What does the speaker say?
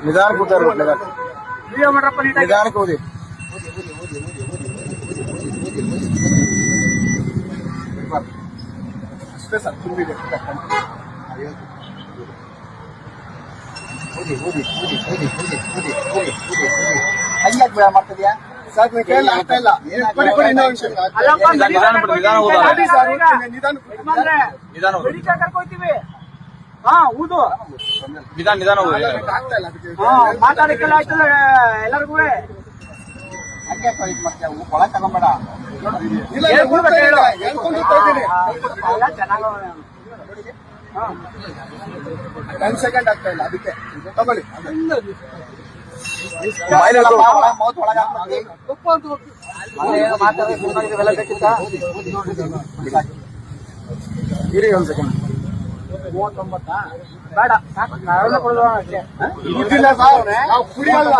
ನಿಧಾನ ಕೂತಾರ ನಿಧಾನಕ್ಕೆ ಓದಿ. ಅಷ್ಟೇ ಸರ್, ತುಂಬಿದೆ. ಹಂಗ್ಯಾಕ್ ಬೇಡ ಮಾಡ್ತಿದ್ಯಾ ಸರ್? ನೀವು ಕೇಳಲ್ಲ, ಆಗ್ತಾ ಇಲ್ಲ. ಮಾತಾಡಕ್ಕೆಲ್ಲ ಆಯ್ತದ ಎಲ್ಲರಿಗೂ. ಹಂಗ್ಯಾಕ್ ಮಾಡ್ತೀಯ? ಒಳ ತಗೊಂಬೇಡ. ಚೆನ್ನಾಗಿ 10 ಸೆಕೆಂಡ್ ಆಗ್ತಾ ಇಲ್ಲ, ಅದಕ್ಕೆ ತಗೊಳ್ಳಿ. ಇರಿ ಒಂದು ಸೆಕೆಂಡ್. 39 ಬೇಡ, ನಾವೆಲ್ಲ ಕೊಡೋದು ಅಷ್ಟೇ. ನಾವು ಕುಡಿಯಲ್ಲ.